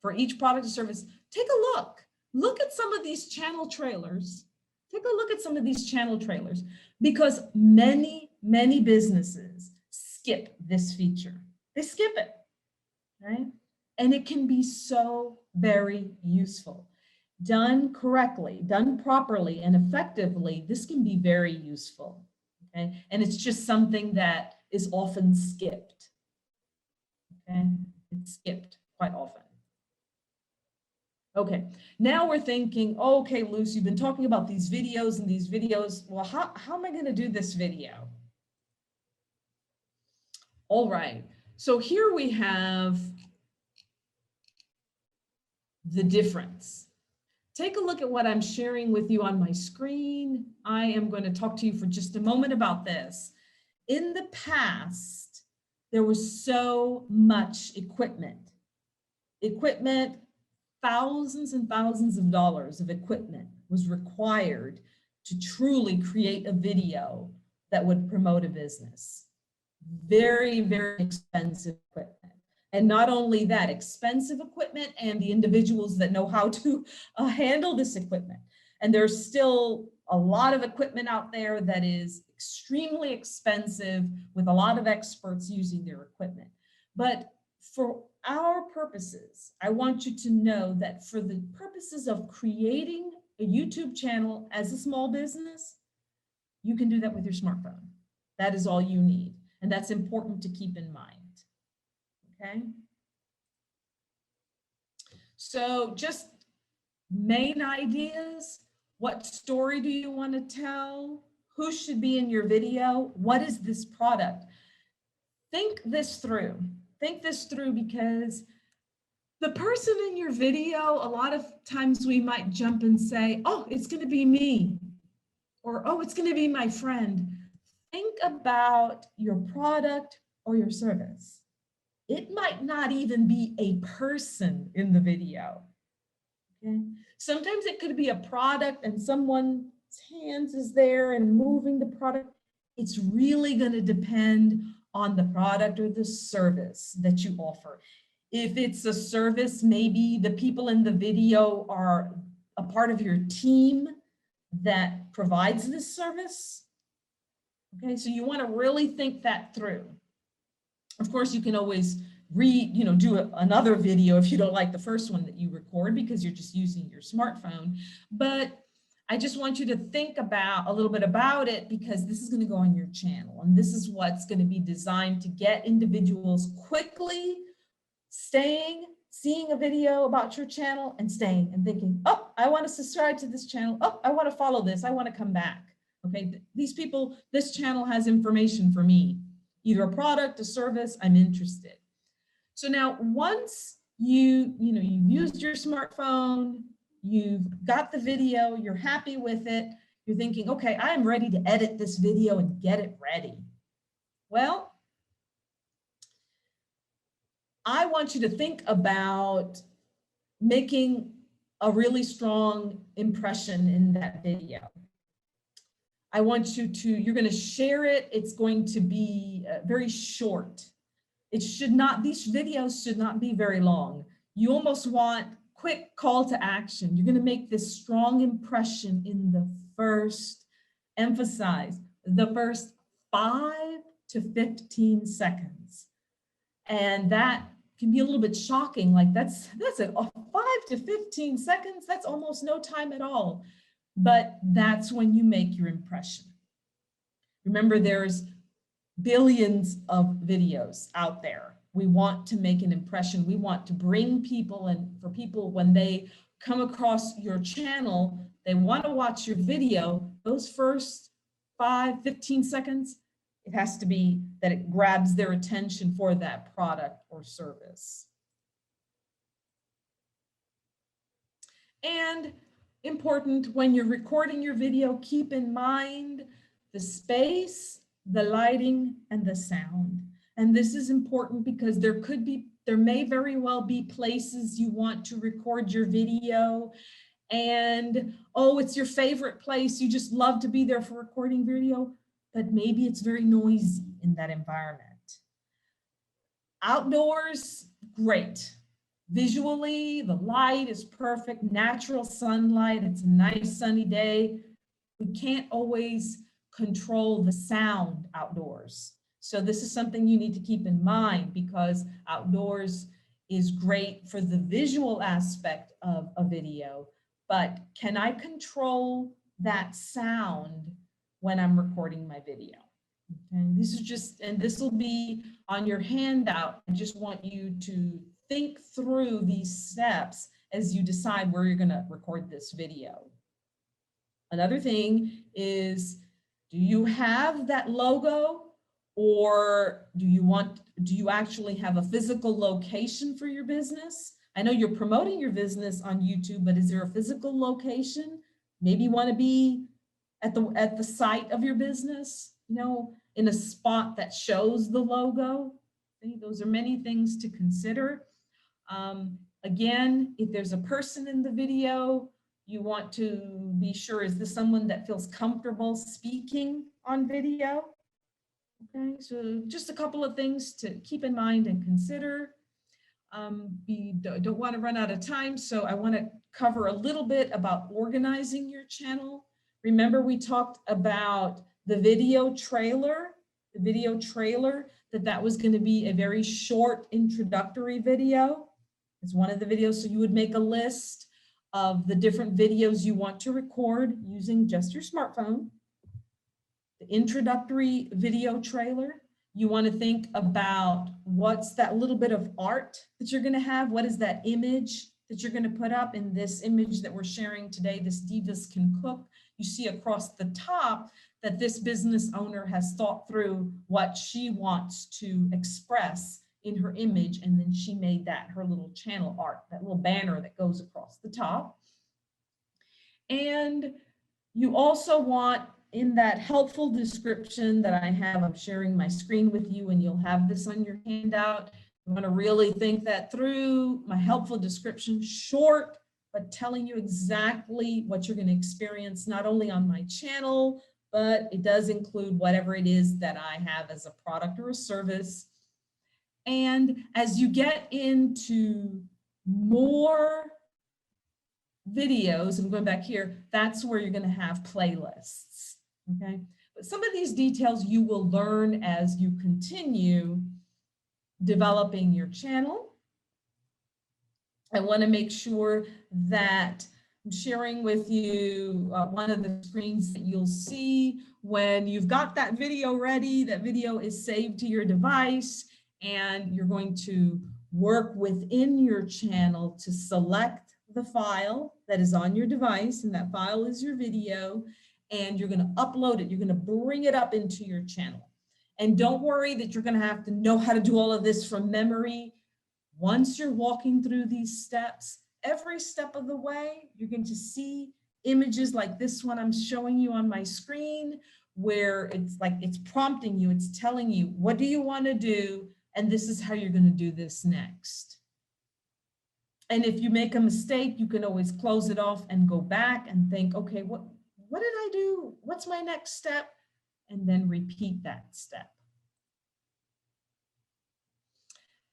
For each product or service, take a look. Look at some of these channel trailers. Take a look at some of these channel trailers, because many, many businesses skip this feature. They skip it, right? And it can be so very useful. Done correctly, done properly and effectively, this can be very useful, okay? And it's just something that is often skipped, okay? It's skipped quite often. Okay, now we're thinking, okay, Luce, you've been talking about these videos and these videos. Well, how am I going to do this video? All right, so here we have the difference. Take a look at what I'm sharing with you on my screen. I am going to talk to you for just a moment about this. In the past, there was so much equipment. Thousands and thousands of dollars of equipment was required to truly create a video that would promote a business. Very, very expensive equipment. And not only that, expensive equipment and the individuals that know how to handle this equipment. And there's still a lot of equipment out there that is extremely expensive, with a lot of experts using their equipment. But for our purposes, I want you to know that for the purposes of creating a YouTube channel as a small business, you can do that with your smartphone. That is all you need. And that's important to keep in mind. Okay. So just main ideas. What story do you want to tell? Who should be in your video? What is this product? Think this through. Think this through, because the person in your video, a lot of times we might jump and say, oh, it's going to be me. or, oh, it's going to be my friend. Think about your product or your service. It might not even be a person in the video. Okay. Sometimes it could be a product and someone's hands is there and moving the product. It's really going to depend on the product or the service that you offer. If it's a service, maybe the people in the video are a part of your team that provides this service. Okay, so you want to really think that through. Of course, you can always do another video if you don't like the first one that you record because you're just using your smartphone. But I just want you to think about a little bit about it because this is going to go on your channel and this is what's going to be designed to get individuals quickly seeing a video about your channel and staying and thinking, oh, I want to subscribe to this channel. Oh, I want to follow this. I want to come back. Okay, these people, this channel has information for me, either a product, a service, I'm interested. So now once you've used your smartphone, you've got the video, you're happy with it, you're thinking, okay, I am ready to edit this video and get it ready. Well, I want you to think about making a really strong impression in that video. I want you're going to share it. It's going to be very short. These videos should not be very long. You almost want quick call to action. You're going to make this strong impression in emphasize the first 5 to 15 seconds. And that can be a little bit shocking. Like that's it, 5 to 15 seconds. That's almost no time at all. But that's when you make your impression. Remember, there's billions of videos out there. We want to make an impression. We want to bring people, and for people, when they come across your channel, they want to watch your video. Those first 5, 15 seconds, it has to be that it grabs their attention for that product or service. And important, when you're recording your video, keep in mind the space, the lighting, and the sound. And this is important because there may very well be places you want to record your video and, oh, it's your favorite place. You just love to be there for recording video, but maybe it's very noisy in that environment. Outdoors, great. Visually, the light is perfect, natural sunlight, it's a nice sunny day. We can't always control the sound outdoors. So this is something you need to keep in mind because outdoors is great for the visual aspect of a video, but can I control that sound when I'm recording my video? Okay, this will be on your handout. I just want you to think through these steps as you decide where you're going to record this video. Another thing is, do you have that logo, or do you actually have a physical location for your business? I know you're promoting your business on YouTube, but is there a physical location? Maybe you want to be at the site of your business, in a spot that shows the logo. Okay, those are many things to consider. Again, if there's a person in the video, you want to be sure, is this someone that feels comfortable speaking on video? Okay, so just a couple of things to keep in mind and consider. We don't want to run out of time, so I want to cover a little bit about organizing your channel. Remember, we talked about the video trailer, that was going to be a very short introductory video. It's one of the videos, so you would make a list of the different videos you want to record using just your smartphone. The introductory video trailer, you want to think about what's that little bit of art that you're going to have. What is that image that you're going to put up? In this image that we're sharing today, this Divas Can Cook, you see across the top that this business owner has thought through what she wants to express in her image, and then she made that her little channel art, that little banner that goes across the top. And you also want that helpful description that I have, I'm sharing my screen with you, and you'll have this on your handout. You want to really think that through. My helpful description, short, but telling you exactly what you're going to experience, not only on my channel, but it does include whatever it is that I have as a product or a service. And as you get into more videos, I'm going back here, that's where you're going to have playlists, okay? But some of these details you will learn as you continue developing your channel. I want to make sure that I'm sharing with you one of the screens that you'll see when you've got that video ready. That video is saved to your device, and you're going to work within your channel to select the file that is on your device, and that file is your video, and you're going to upload it. You're going to bring it up into your channel. And don't worry that you're going to have to know how to do all of this from memory. Once you're walking through these steps, every step of the way, you're going to see images like this one I'm showing you on my screen, where it's like it's prompting you, it's telling you, what do you want to do? And this is how you're going to do this next. And if you make a mistake, you can always close it off and go back and think, okay, what did I do? What's my next step? And then repeat that step.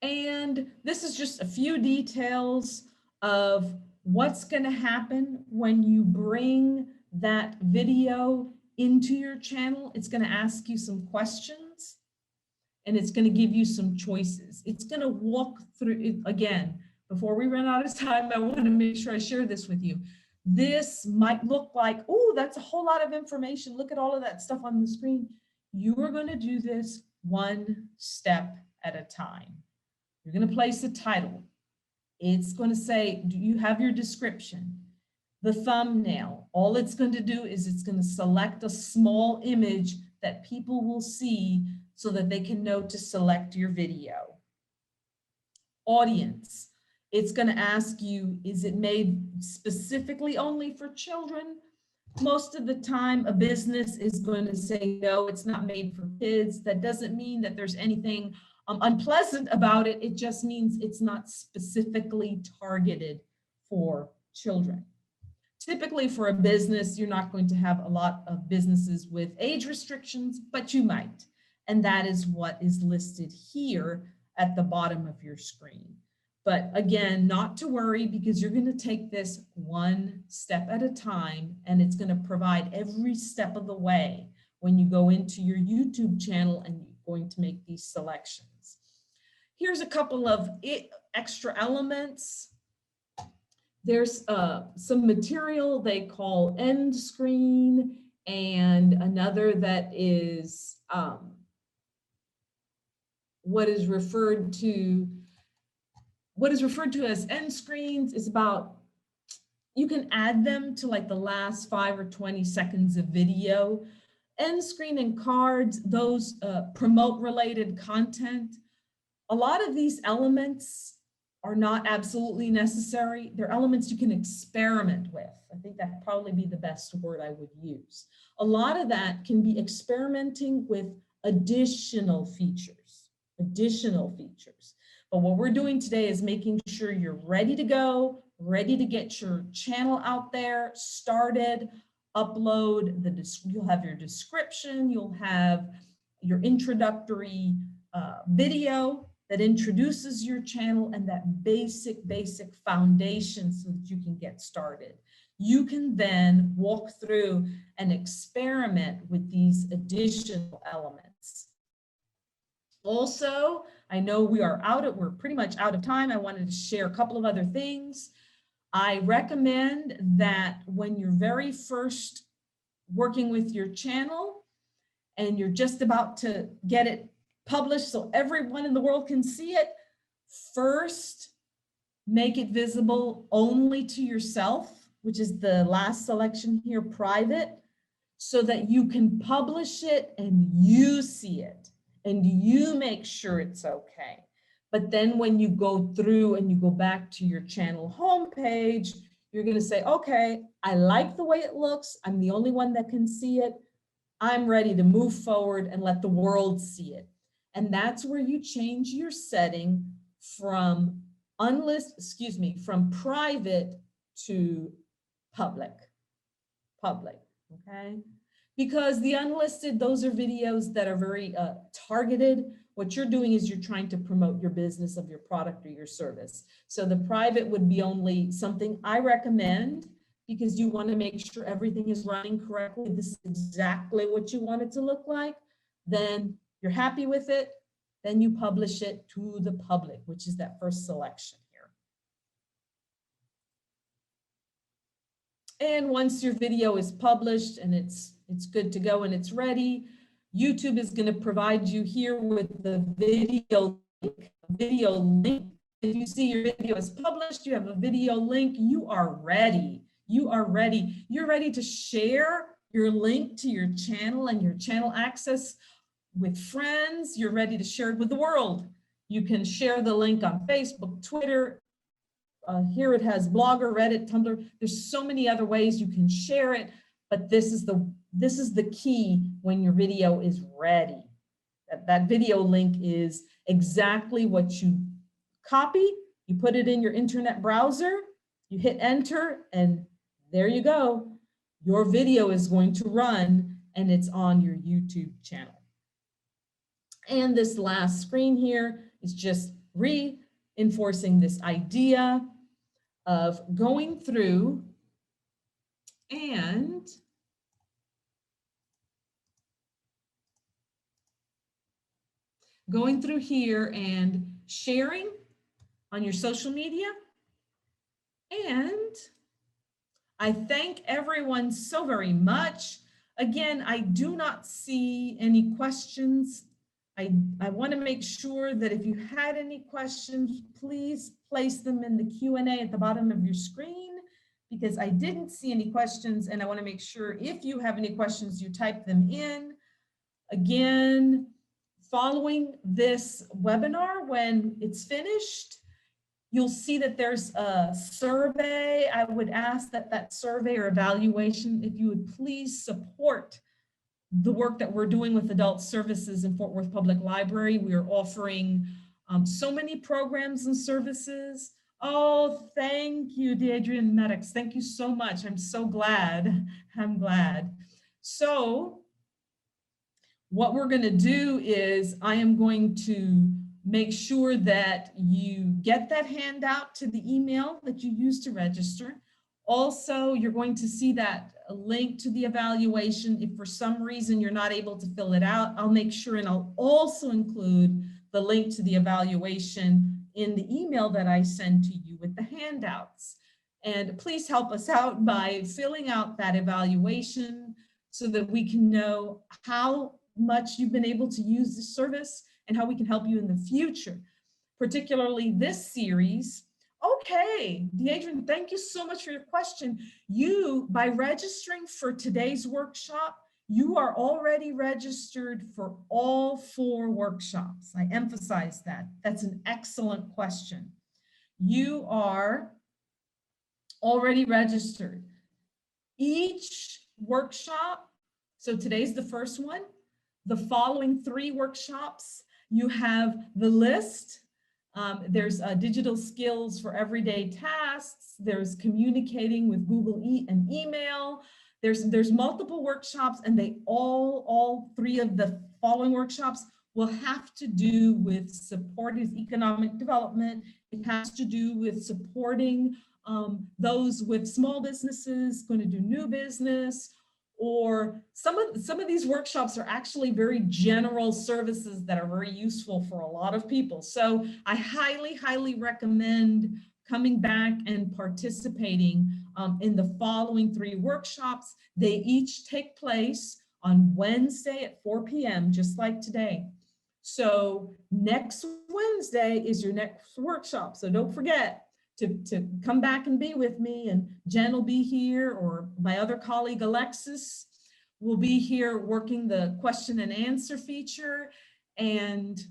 And this is just a few details of what's going to happen when you bring that video into your channel. It's going to ask you some questions, and it's going to give you some choices. It's going to walk through it again. Before we run out of time, I want to make sure I share this with you. This might look like, oh, that's a whole lot of information. Look at all of that stuff on the screen. You are going to do this one step at a time. You're going to place a title. It's going to say, do you have your description? The thumbnail, all it's going to do is it's going to select a small image that people will see so that they can know to select your video. Audience, it's going to ask you, is it made specifically only for children? Most of the time, a business is going to say, no, it's not made for kids. That doesn't mean that there's anything unpleasant about it. It just means it's not specifically targeted for children. Typically for a business, you're not going to have a lot of businesses with age restrictions, but you might. And that is what is listed here at the bottom of your screen. But again, not to worry, because you're going to take this one step at a time, and it's going to provide every step of the way when you go into your YouTube channel and you're going to make these selections. Here's a couple of extra elements. There's some material they call end screen, and another that is what is referred to as end screens. Is about, you can add them to like the last 5 or 20 seconds of video. End screen and cards, those promote related content. A lot of these elements are not absolutely necessary. They're elements you can experiment with. I think that'd probably be the best word I would use. A lot of that can be experimenting with additional features. But what we're doing today is making sure you're ready to go, ready to get your channel out there, started, upload, you'll have your description, you'll have your introductory video that introduces your channel, and that basic foundation so that you can get started. You can then walk through and experiment with these additional elements. Also, I know we're pretty much out of time. I wanted to share a couple of other things. I recommend that when you're very first working with your channel and you're just about to get it published so everyone in the world can see it, first make it visible only to yourself, which is the last selection here, private, so that you can publish it and you see it and you make sure it's okay. But then when you go through and you go back to your channel homepage, you're going to say, okay, I like the way it looks. I'm the only one that can see it. I'm ready to move forward and let the world see it. And that's where you change your setting from from private to public, okay? Because the unlisted, those are videos that are very targeted. What you're doing is you're trying to promote your business of your product or your service. So the private would be only something I recommend because you want to make sure everything is running correctly. This is exactly what you want it to look like. Then you're happy with it. Then you publish it to the public, which is that first selection here. And once your video is published and it's good to go and it's ready, YouTube is going to provide you here with the video link. If you see your video is published, you have a video link, you are ready. You are ready. You're ready to share your link to your channel and your channel access with friends. You're ready to share it with the world. You can share the link on Facebook, Twitter. Here it has Blogger, Reddit, Tumblr. There's so many other ways you can share it, but this is the key when your video is ready. That video link is exactly what you copy, you put it in your internet browser, you hit enter, and there you go. Your video is going to run and it's on your YouTube channel. And this last screen here is just reinforcing this idea of going through and here and sharing on your social media. And I thank everyone so very much. Again, I do not see any questions. I want to make sure that if you had any questions, please place them in the Q&A at the bottom of your screen, because I didn't see any questions, and I want to make sure if you have any questions, you type them in. Again, following this webinar, when it's finished, you'll see that there's a survey. I would ask that survey or evaluation, if you would please support the work that we're doing with adult services in Fort Worth Public Library. We are offering so many programs and services. Oh, thank you, Deidre Maddox. Thank you so much. I'm so glad. I'm glad. So what we're going to do is I am going to make sure that you get that handout to the email that you used to register. Also, you're going to see that link to the evaluation. If for some reason you're not able to fill it out, I'll make sure, and I'll also include the link to the evaluation in the email that I send to you with the handouts. And please help us out by filling out that evaluation so that we can know how much you've been able to use the service and how we can help you in the future, particularly this series. Okay, Deidre, thank you so much for your question. You, by registering for today's workshop, you are already registered for all 4 workshops. I emphasize that. That's an excellent question. You are already registered. Each workshop, so today's the first one, the following 3 workshops, you have the list. There's digital skills for everyday tasks. There's communicating with Google and email. There's multiple workshops, and they all 3 of the following workshops will have to do with supporting economic development. It has to do with supporting those with small businesses, going to do new business, or some of these workshops are actually very general services that are very useful for a lot of people. So I highly recommend coming back and participating in the following 3 workshops. They each take place on Wednesday at 4 p.m., just like today. So next Wednesday is your next workshop. So don't forget to come back and be with me, and Jen will be here, or my other colleague Alexis will be here working the question and answer feature. And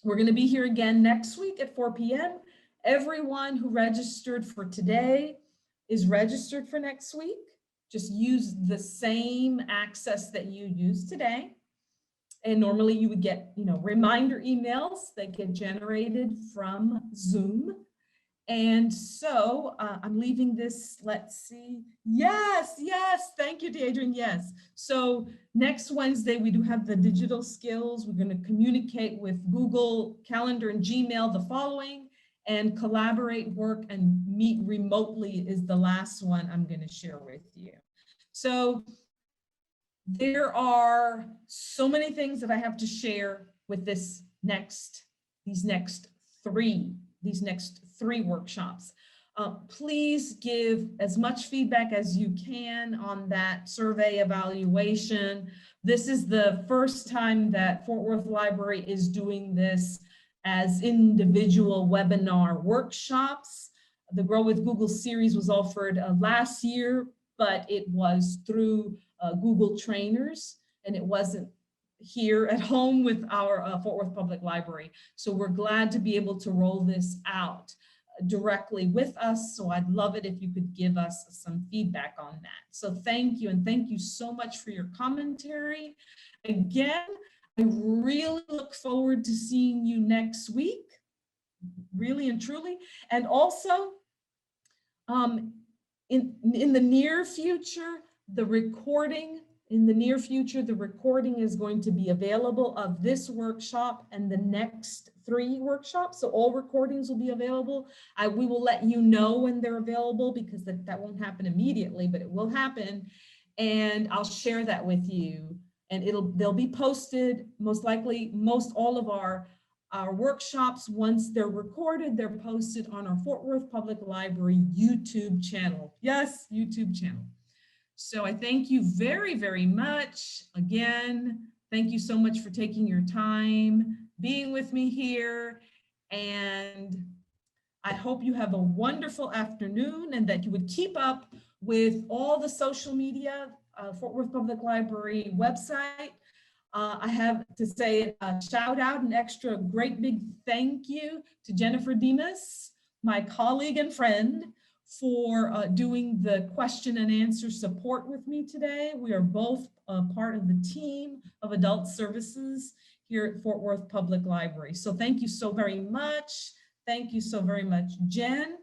we're going to be here again next week at 4 p.m. Everyone who registered for today is registered for next week. just use the same access that you use today. And normally you would get, reminder emails that get generated from Zoom. And so I'm leaving this, let's see. Yes, thank you, Deidre, yes. So next Wednesday, we do have the digital skills. We're gonna communicate with Google Calendar and Gmail the following, and collaborate, work, and meet remotely is the last one I'm gonna share with you. So there are so many things that I have to share with these next three workshops. Please give as much feedback as you can on that survey evaluation. This is the first time that Fort Worth Library is doing this as individual webinar workshops. The Grow with Google series was offered last year, but it was through Google trainers, and it wasn't here at home with our Fort Worth Public Library. So we're glad to be able to roll this out directly with us. So I'd love it if you could give us some feedback on that. So thank you, and thank you so much for your commentary. Again, I really look forward to seeing you next week, really and truly. And also, in the near future, the recording is going to be available of this workshop and the next 3 workshops. So all recordings will be available. We will let you know when they're available, because that won't happen immediately, but it will happen. And I'll share that with you. And they'll be posted, most likely, all of our workshops, once they're recorded, they're posted on our Fort Worth Public Library YouTube channel. Yes, YouTube channel. So I thank you very, very much. Again, thank you so much for taking your time, being with me here. And I hope you have a wonderful afternoon, and that you would keep up with all the social media, Fort Worth Public Library website. I have to say a shout out, an extra great big thank you to Jennifer Demas, my colleague and friend, for doing the question and answer support with me today. We are both part of the team of adult services here at Fort Worth Public Library. So thank you so very much. Thank you so very much, Jen.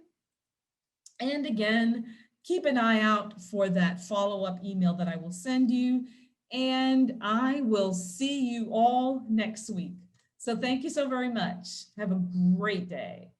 And again, keep an eye out for that follow-up email that I will send you. And I will see you all next week. So thank you so very much. Have a great day.